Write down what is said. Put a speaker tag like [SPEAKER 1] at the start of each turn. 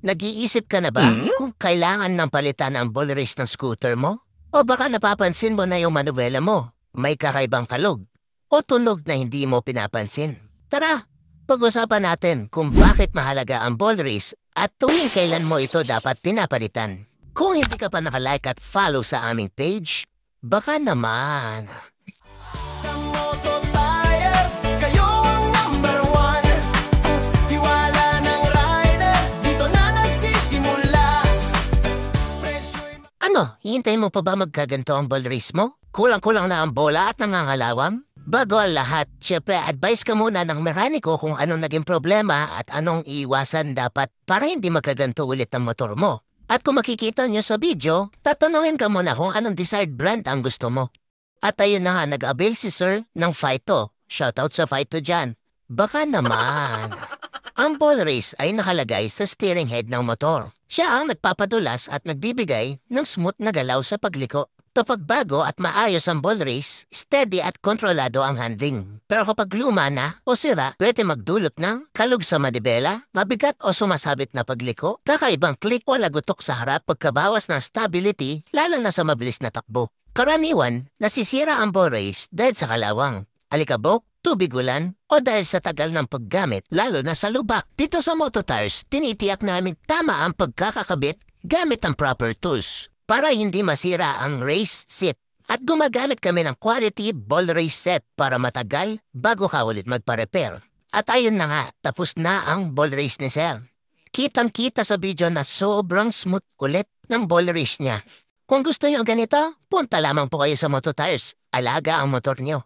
[SPEAKER 1] Nag-iisip ka na ba kung kailangan ng palitan ang ball race ng scooter mo? O baka napapansin mo na yung manuwela mo, may kakaibang kalog o tunog na hindi mo pinapansin. Tara, pag-usapan natin kung bakit mahalaga ang ball race at tuwing kailan mo ito dapat pinapalitan. Kung hindi ka pa nakalike at follow sa aming page, baka naman.
[SPEAKER 2] Sa Moto Tires, kayo ang number one. Tiwala ng rider, dito na nagsisimula.
[SPEAKER 1] Ano, hintay mo pa ba magkaganto ang ball race mo? Kulang-kulang na ang bola at nangangalawang? Bago ang lahat, syempre advice ka muna ng mekaniko kung anong naging problema at anong iiwasan dapat para hindi magkaganto ulit ang motor mo. At kung makikita nyo sa video, tatanungin ka muna kung anong desired brand ang gusto mo. At ayun na nga, nag-avail si Sir ng Fighto. Shoutout sa Fighto dyan. Baka naman. Ang ball race ay nakalagay sa steering head ng motor. Siya ang nagpapadulas at nagbibigay ng smooth na galaw sa pagliko. Kapag bago at maayos ang ball race, steady at kontrolado ang handling. Pero kapag luma na o sira, pwede magdulot ng kalog sa manibela, mabigat o sumasabit na pagliko, kakaibang click o lagutok sa harap pagkabawas ng stability, lalo na sa mabilis na takbo. Karaniwan, nasisira ang ball race dahil sa kalawang, alikabok, tubig ulan, o dahil sa tagal ng paggamit, lalo na sa lubak. Dito sa Moto Tires, tinitiyak namin tama ang pagkakakabit gamit ang proper tools para hindi masira ang race seat. At gumagamit kami ng quality ball race set para matagal bago ka ulit magpa-repair. At ayun na nga, tapos na ang ball race ni Sir. Kitang-kita sa video na sobrang smooth ulit ng ball race niya. Kung gusto niyo ganito, punta lamang po kayo sa Moto Tires. Alaga ang motor niyo.